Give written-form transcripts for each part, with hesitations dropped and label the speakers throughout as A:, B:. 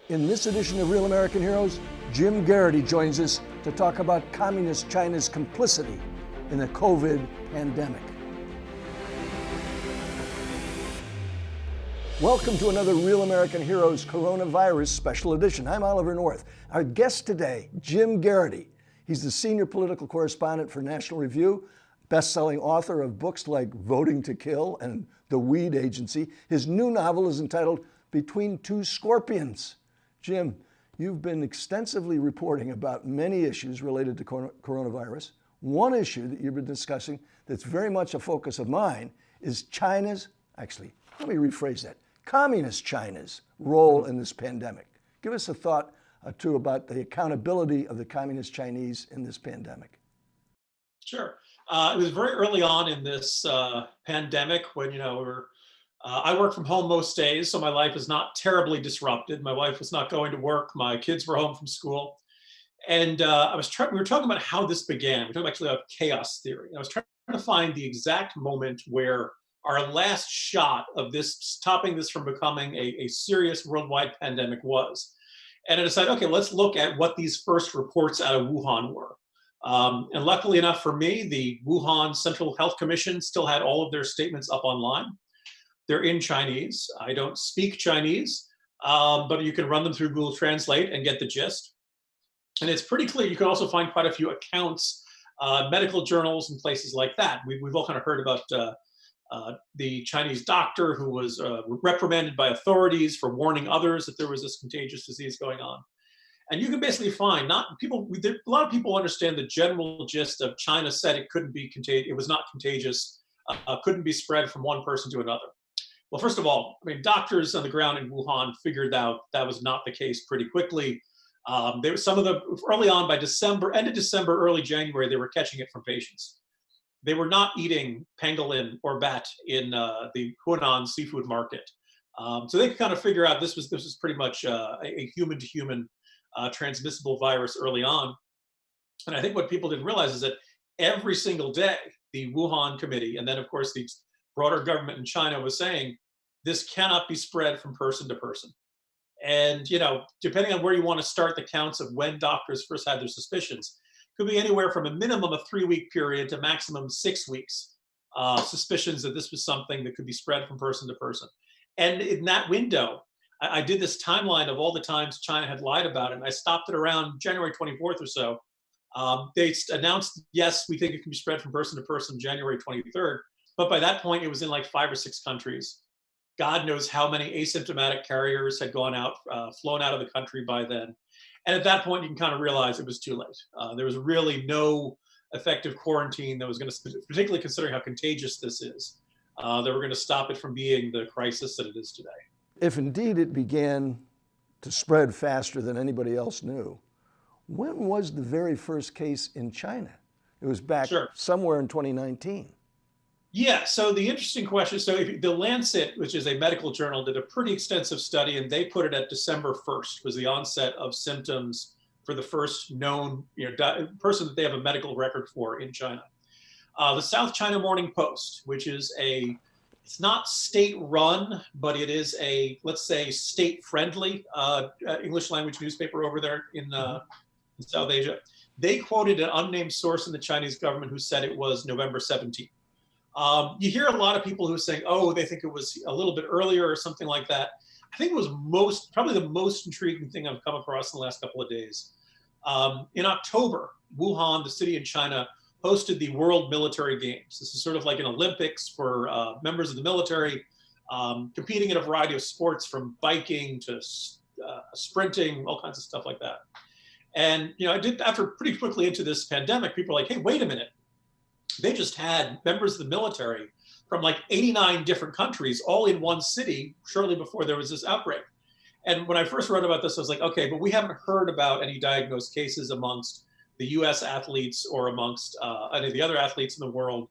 A: In this edition of Real American Heroes, Jim Geraghty joins us to talk about Communist China's complicity in the COVID pandemic. Welcome to another Real American Heroes Coronavirus Special Edition. I'm Oliver North. Our guest today, Jim Geraghty. He's the senior political correspondent for National Review, best-selling author of books like Voting to Kill and The Weed Agency. His new novel is entitled Between Two Scorpions. Jim, you've been extensively reporting about many issues related to coronavirus. One issue that you've been discussing that's very much a focus of mine is China's, actually, let me rephrase that, Communist China's role in this pandemic. Give us a thought or two about the accountability of the Communist Chinese in this pandemic.
B: Sure. It was very early on in this pandemic when, I work from home most days, so my life is not terribly disrupted. My wife was not going to work. My kids were home from school. And we were talking about how this began. We're talking actually about chaos theory. I was trying to find the exact moment where our last shot of this, stopping this from becoming a serious worldwide pandemic was. And I decided, okay, let's look at what these first reports out of Wuhan were. And luckily enough for me, the Wuhan Central Health Commission still had all of their statements up online. They're in Chinese. I don't speak Chinese, but you can run them through Google Translate and get the gist. And it's pretty clear. You can also find quite a few accounts, medical journals and places like that. We've all kind of heard about the Chinese doctor who was reprimanded by authorities for warning others that there was this contagious disease going on. And you can basically find a lot of people understand the general gist of China said it couldn't be contagious, it was not contagious, couldn't be spread from one person to another. Well, first of all, doctors on the ground in Wuhan figured out that was not the case pretty quickly. There was some of the early on by December, end of December, early January, they were catching it from patients. They were not eating pangolin or bat in the Hunan seafood market. So they could kind of figure out this was pretty much a human-to-human transmissible virus early on. And I think what people didn't realize is that every single day, the Wuhan committee, and then of course the broader government in China was saying, this cannot be spread from person to person. And, depending on where you want to start the counts of when doctors first had their suspicions, could be anywhere from a minimum of 3-week period to maximum 6 weeks, suspicions that this was something that could be spread from person to person. And in that window, I did this timeline of all the times China had lied about it, and I stopped it around January 24th or so. They announced, yes, we think it can be spread from person to person January 23rd, but by that point, it was in like 5 or 6 countries. God knows how many asymptomatic carriers had gone out, flown out of the country by then. And at that point, you can kind of realize it was too late. There was really no effective quarantine that was going to, particularly considering how contagious this is, that were going to stop it from being the crisis that it is today.
A: If indeed it began to spread faster than anybody else knew, when was the very first case in China? It was back somewhere in 2019.
B: Yeah, so the interesting question, the Lancet, which is a medical journal, did a pretty extensive study, and they put it at December 1st, was the onset of symptoms for the first known person that they have a medical record for in China. The South China Morning Post, which is it's not state-run, but it is let's say, state-friendly English language newspaper over there in South Asia. They quoted an unnamed source in the Chinese government who said it was November 17th. You hear a lot of people who are saying, oh, they think it was a little bit earlier or something like that. I think it was probably the most intriguing thing I've come across in the last couple of days. In October, Wuhan, the city in China, hosted the World Military Games. This is sort of like an Olympics for members of the military, competing in a variety of sports from biking to sprinting, all kinds of stuff like that. And, after pretty quickly into this pandemic, people are like, hey, wait a minute. They just had members of the military from like 89 different countries all in one city shortly before there was this outbreak. And when I first wrote about this, I was like, okay, but we haven't heard about any diagnosed cases amongst the US athletes or amongst any of the other athletes in the world.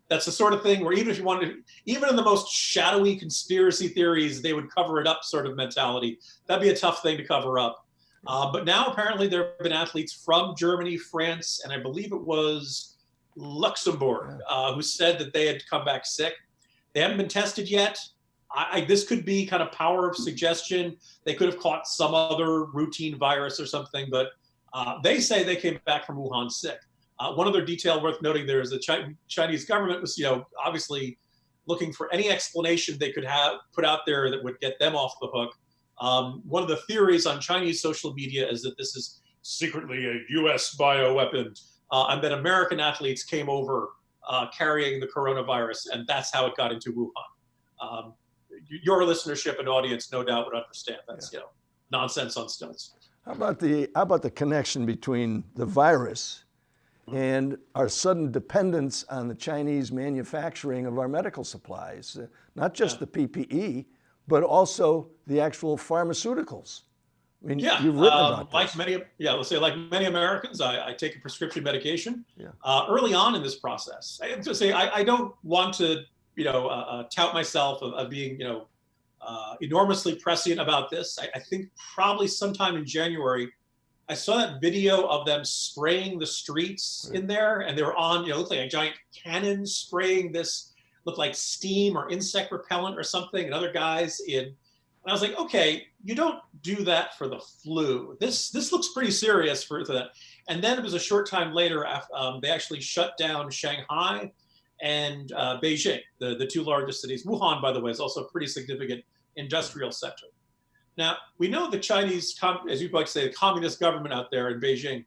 B: That's the sort of thing where even if you wanted to, even in the most shadowy conspiracy theories, they would cover it up sort of mentality. That'd be a tough thing to cover up. But now apparently there have been athletes from Germany, France, and I believe it was Luxembourg, who said that they had come back sick. They haven't been tested yet. This could be kind of power of suggestion. They could have caught some other routine virus or something, but they say they came back from Wuhan sick. One other detail worth noting there is the Chinese government was, obviously looking for any explanation they could have put out there that would get them off the hook. One of the theories on Chinese social media is that this is secretly a U.S. bioweapon, and that American athletes came over carrying the coronavirus, and that's how it got into Wuhan. Your listenership and audience, no doubt, would understand that's nonsense on stilts.
A: How about the connection between the virus and our sudden dependence on the Chinese manufacturing of our medical supplies? Not just the PPE, but also the actual pharmaceuticals. I mean, you've written about this.
B: Like many Americans, I take a prescription medication.
A: Yeah.
B: Early on in this process, I don't want to, tout myself of being, enormously prescient about this. I think probably sometime in January, I saw that video of them spraying the streets in there, and they were on, looked like a giant cannon spraying this, looked like steam or insect repellent or something, and other guys in. And I was like, okay, you don't do that for the flu. This looks pretty serious for that. And then it was a short time later, they actually shut down Shanghai and Beijing, the two largest cities. Wuhan, by the way, is also a pretty significant industrial center. Now, we know the Chinese, as you like to say, the communist government out there in Beijing,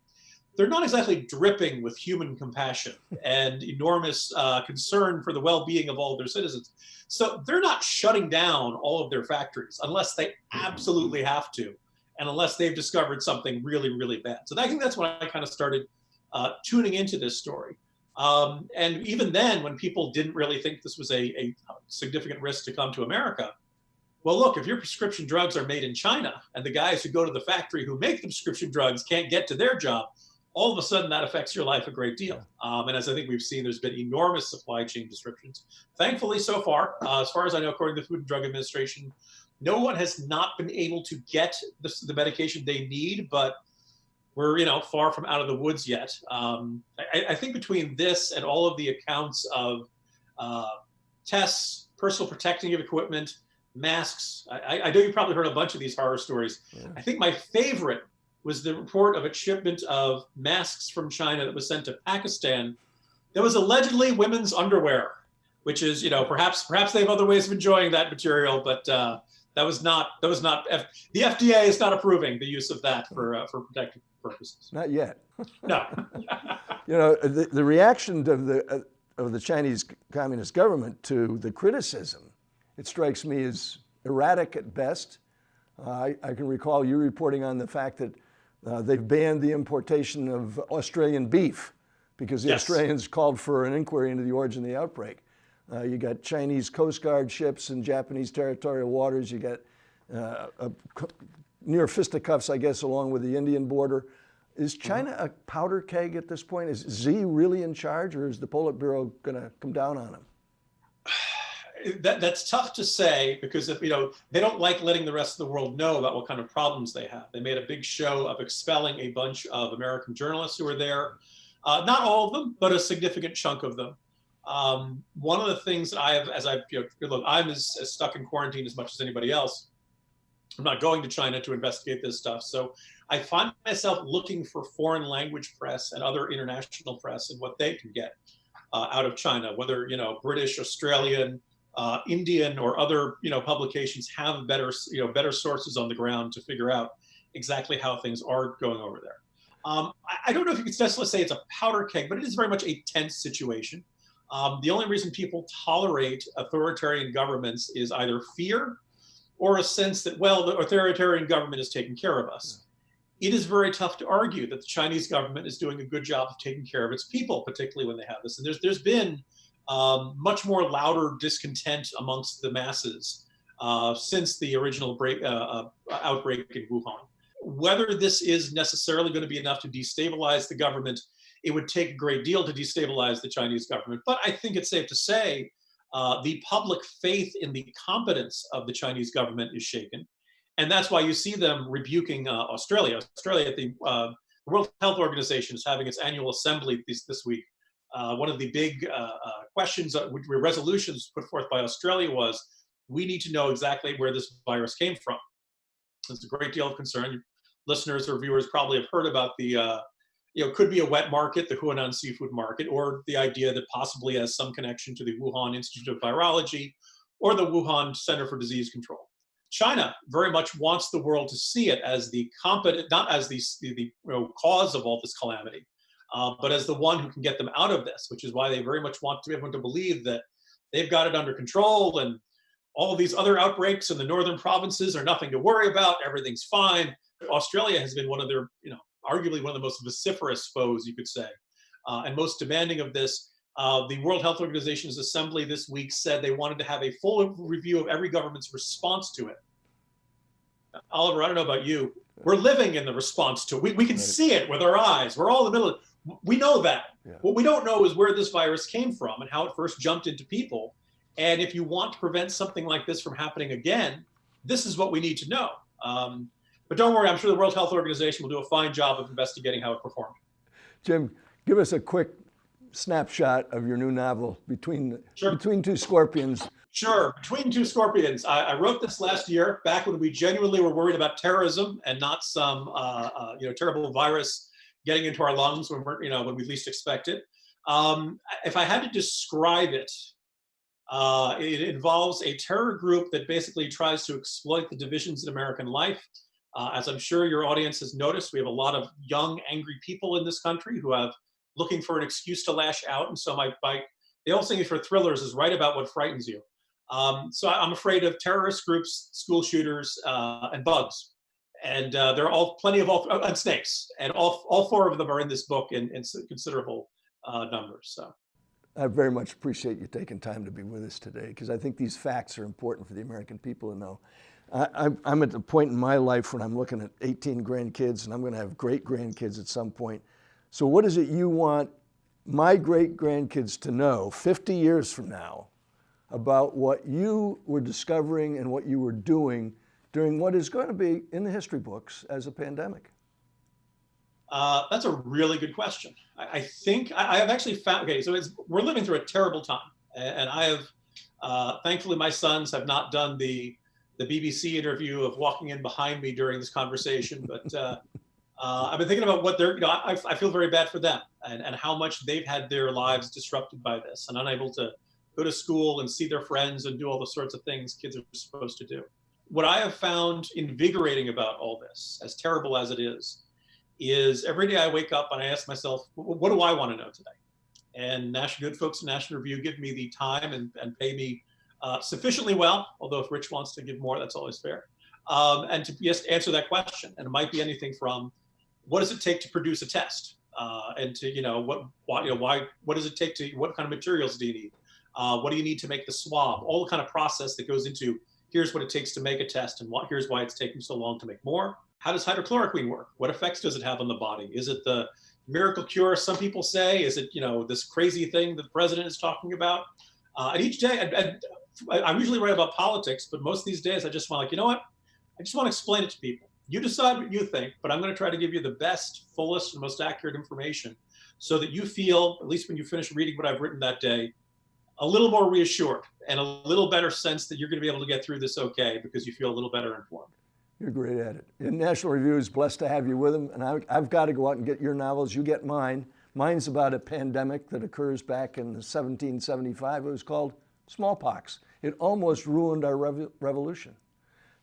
B: they're not exactly dripping with human compassion and enormous concern for the well-being of all of their citizens. So they're not shutting down all of their factories unless they absolutely have to, and unless they've discovered something really, really bad. So I think that's when I kind of started tuning into this story. And even then, when people didn't really think this was a significant risk to come to America, well, look, if your prescription drugs are made in China and the guys who go to the factory who make the prescription drugs can't get to their job, all of a sudden that affects your life a great deal. And as I think we've seen, there's been enormous supply chain disruptions. Thankfully, so far as I know, according to the Food and Drug Administration, no one has not been able to get the medication they need, but we're far from out of the woods yet. I think between this and all of the accounts of tests, personal protective equipment, masks, I know you probably heard a bunch of these horror stories. Yeah. I think my favorite was the report of a shipment of masks from China that was sent to Pakistan that was allegedly women's underwear, which is, perhaps they have other ways of enjoying that material, but that was not, the FDA is not approving the use of that for protective purposes.
A: Not yet.
B: No.
A: The reaction of the Chinese Communist government to the criticism, it strikes me as erratic at best. I can recall you reporting on the fact that they've banned the importation of Australian beef because the Australians called for an inquiry into the origin of the outbreak. You got Chinese Coast Guard ships in Japanese territorial waters. You got near fisticuffs, I guess, along with the Indian border. Is China a powder keg at this point? Is Xi really in charge, or is the Politburo going to come down on him?
B: That's tough to say, because if they don't like letting the rest of the world know about what kind of problems they have. They made a big show of expelling a bunch of American journalists who were there. Not all of them, but a significant chunk of them. One of the things that look, I'm as stuck in quarantine as much as anybody else. I'm not going to China to investigate this stuff. So I find myself looking for foreign language press and other international press and what they can get out of China, whether, British, Australian, Indian, or other, publications have better sources on the ground to figure out exactly how things are going over there. I don't know if you could necessarily say it's a powder keg, but it is very much a tense situation. The only reason people tolerate authoritarian governments is either fear or a sense that, well, the authoritarian government is taking care of us. It is very tough to argue that the Chinese government is doing a good job of taking care of its people, particularly when they have this. And there's been much more louder discontent amongst the masses since the original outbreak in Wuhan. Whether this is necessarily going to be enough to destabilize the government, it would take a great deal to destabilize the Chinese government. But I think it's safe to say the public faith in the competence of the Chinese government is shaken. And that's why you see them rebuking Australia. Australia, the World Health Organization, is having its annual assembly this week. One of the big questions, resolutions put forth by Australia was, we need to know exactly where this virus came from. There's a great deal of concern. Listeners or viewers probably have heard about the, could be a wet market, the Huanan seafood market, or the idea that possibly has some connection to the Wuhan Institute of Virology or the Wuhan Center for Disease Control. China very much wants the world to see it as the competent, not as the cause of all this calamity, but as the one who can get them out of this, which is why they very much want everyone to believe that they've got it under control and all of these other outbreaks in the northern provinces are nothing to worry about. Everything's fine. Australia has been one of their, arguably one of the most vociferous foes, you could say, and most demanding of this. The World Health Organization's assembly this week said they wanted to have a full review of every government's response to it. Oliver, I don't know about you. We're living in the response to it. We can see it with our eyes. We're all in the middle of it. We know that. Yeah. What we don't know is where this virus came from and how it first jumped into people. And if you want to prevent something like this from happening again, this is what we need to know. But don't worry, I'm sure the World Health Organization will do a fine job of investigating how it performed.
A: Jim, give us a quick snapshot of your new novel, Between Two Scorpions.
B: Sure, Between Two Scorpions. I wrote this last year, back when we genuinely were worried about terrorism and not some terrible virus getting into our lungs when we least expect it. If I had to describe it, it involves a terror group that basically tries to exploit the divisions in American life. As I'm sure your audience has noticed, we have a lot of young, angry people in this country who have looking for an excuse to lash out. And so the old saying for thrillers is write about what frightens you. So I'm afraid of terrorist groups, school shooters, and bugs. And there are and snakes. And all four of them are in this book in considerable numbers. So
A: I very much appreciate you taking time to be with us today, because I think these facts are important for the American people to know. I'm at the point in my life when I'm looking at 18 grandkids, and I'm going to have great grandkids at some point. So what is it you want my great grandkids to know 50 years from now about what you were discovering and what you were doing during what is going to be in the history books as a pandemic?
B: That's a really good question. I think I have actually found, we're living through a terrible time. And I have, thankfully my sons have not done the BBC interview of walking in behind me during this conversation, but I've been thinking about what I feel very bad for them and how much they've had their lives disrupted by this and unable to go to school and see their friends and do all the sorts of things kids are supposed to do. What I have found invigorating about all this, as terrible as it is every day I wake up and I ask myself, what do I want to know today? And good folks in National Review give me the time and pay me sufficiently well, although if Rich wants to give more, that's always fair. And to just answer that question. And it might be anything from what does it take to produce a test? And to, what does it take to, what kind of materials do you need? What do you need to make the swab? All the kind of process that goes into, here's what it takes to make a test and here's why it's taking so long to make more. How does hydrochloroquine work? What effects does it have on the body? Is it the miracle cure, some people say? Is it, this crazy thing that the president is talking about? And each day, I usually write about politics, but most of these days I just want I just want to explain it to people. You decide what you think, but I'm going to try to give you the best, fullest, and most accurate information so that you feel, at least when you finish reading what I've written that day, a little more reassured and a little better sense that you're going to be able to get through this okay because you feel a little better informed.
A: You're great at it. And National Review is blessed to have you with them. And I've got to go out and get your novels. You get mine. Mine's about a pandemic that occurs back in 1775. It was called smallpox. It almost ruined our revolution.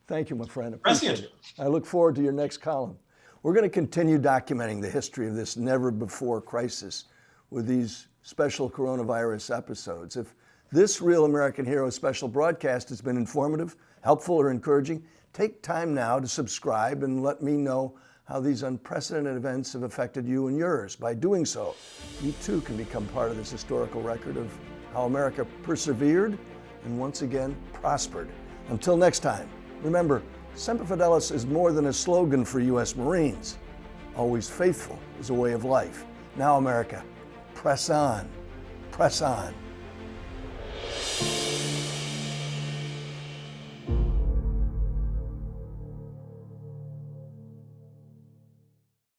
A: Thank you, my friend. Appreciate it. I look forward to your next column. We're going to continue documenting the history of this never-before crisis with these special coronavirus episodes. If this Real American Hero special broadcast has been informative, helpful, or encouraging, take time now to subscribe and let me know how these unprecedented events have affected you and yours. By doing so, you too can become part of this historical record of how America persevered and once again prospered. Until next time, remember, Semper Fidelis is more than a slogan for U.S. Marines. Always faithful is a way of life. Now, America, press on, press on.